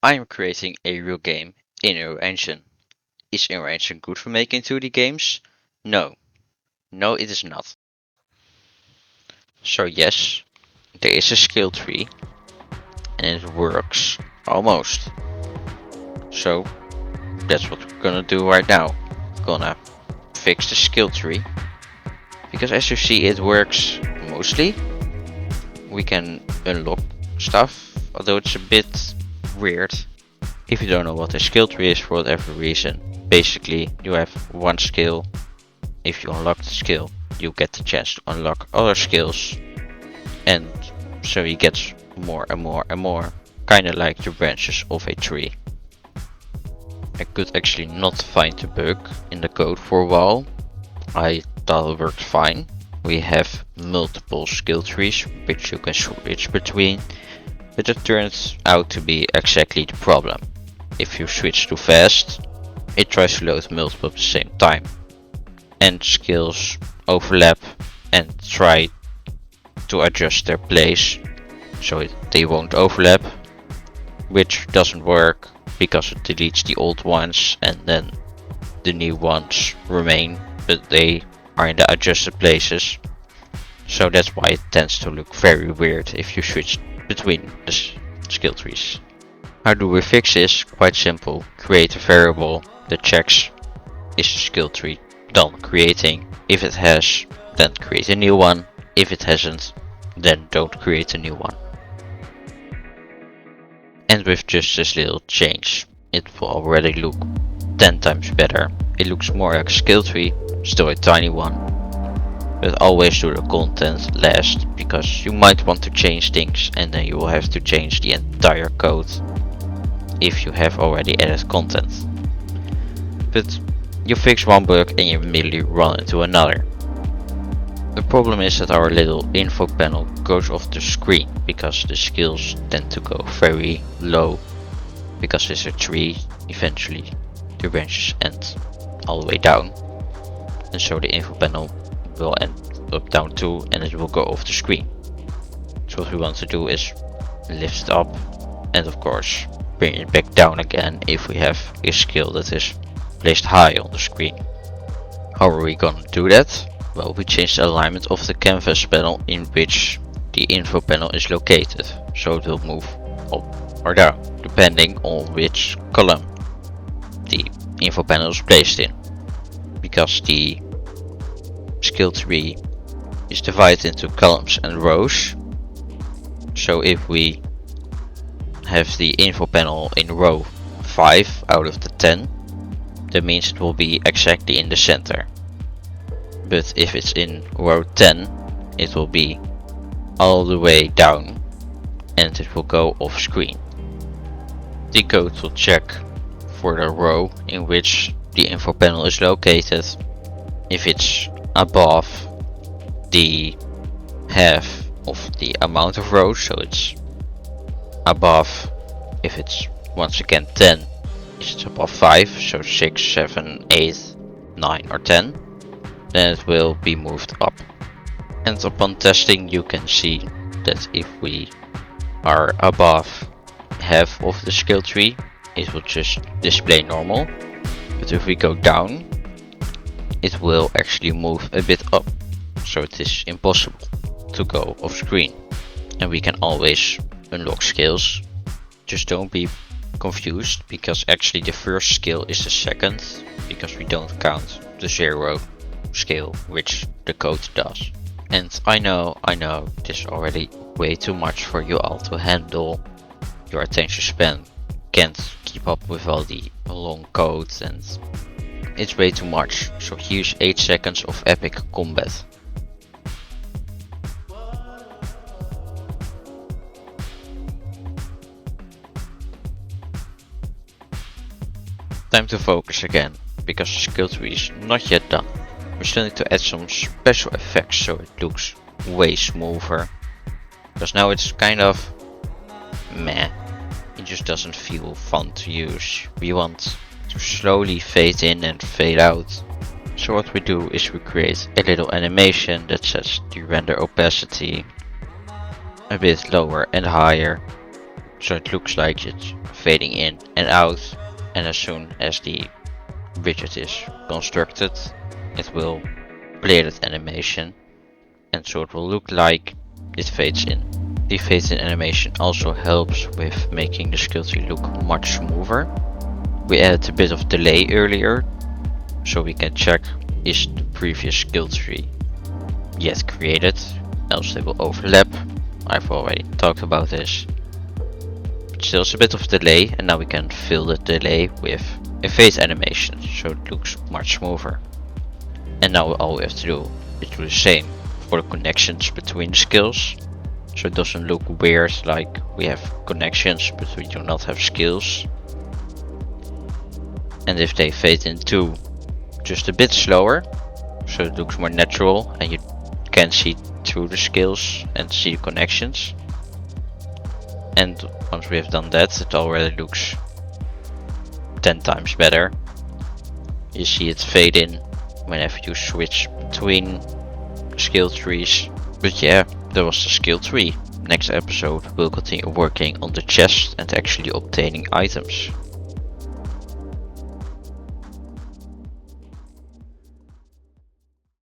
I am creating a real game in Unreal Engine. Is Unreal Engine good for making 2D games? No. No, it is not. So yes, there is a skill tree and it works almost. So that's what we're gonna do right now. Gonna fix the skill tree because as you see it works mostly. We can unlock stuff, although it's a bit weird. If you don't know what a skill tree is for whatever reason, basically you have one skill. If you unlock the skill, you get the chance to unlock other skills, and so you get more and more and more, kinda like the branches of a tree. I could actually not find the bug in the code for a while. I thought it worked fine. We have multiple skill trees which you can switch between, but it turns out to be exactly the problem. If you switch too fast, it tries to load multiple at the same time, and skills overlap and try to adjust their place so they won't overlap, which doesn't work because it deletes the old ones and then the new ones remain, but they are in the adjusted places. So that's why it tends to look very weird if you switch between the skill trees. How do we fix this? Quite simple. Create a variable that checks is the skill tree done creating. If it has, then create a new one. If it hasn't, then don't create a new one. And with just this little change, it will already look 10 times better. It looks more like a skill tree, still a tiny one. But always do the content last, because you might want to change things and then you will have to change the entire code if you have already added content. But you fix one bug and you immediately run into another. The problem is that our little info panel goes off the screen because the skills tend to go very low, because it's a tree. Eventually the branches end all the way down, and so the info panel will end up down too, and it will go off the screen. So what we want to do is lift it up, and of course bring it back down again if we have a skill that is placed high on the screen. How are we gonna do that? Well, we change the alignment of the canvas panel in which the info panel is located, so it will move up or down depending on which column the info panel is placed in, because the skill tree is divided into columns and rows. So if we have the info panel in row 5 out of the 10, that means it will be exactly in the center. But if it's in row 10, it will be all the way down and it will go off screen. The code will check for the row in which the info panel is located. If it's above the half of the amount of rows, so it's above, if it's once again 10, it's above 5, so 6, 7, 8, 9 or 10, then it will be moved up. And upon testing you can see that if we are above half of the skill tree, it will just display normal, but if we go down, it will actually move a bit up, so it is impossible to go off screen. And we can always unlock skills. Just don't be confused, because actually the first skill is the second, because we don't count the 0 skill which the code does. And I know this is already way too much for you all to handle. Your attention span can't keep up with all the long codes and it's way too much. So here's 8 seconds of epic combat. Time to focus again, because the skill tree is not yet done. We still need to add some special effects so it looks way smoother, because now it's kind of meh. It just doesn't feel fun to use. We want to slowly fade in and fade out. So what we do is we create a little animation that sets the render opacity a bit lower and higher, so it looks like it's fading in and out, and as soon as the widget is constructed, it will play that animation, and so it will look like it fades in. The fade in animation also helps with making the skill tree look much smoother. We added a bit of delay earlier, so we can check is the previous skill tree yet created, else they will overlap. I've already talked about this. But still it's a bit of delay, and now we can fill the delay with a fade animation, so it looks much smoother. And now all we have to do is do the same for the connections between skills, so it doesn't look weird like we have connections but we do not have skills. And if they fade in too, just a bit slower, so it looks more natural and you can see through the skills and see the connections. And once we have done that, it already looks 10 times better. You see it fade in whenever you switch between skill trees. But yeah, that was the skill tree. Next episode we'll continue working on the chest and actually obtaining items.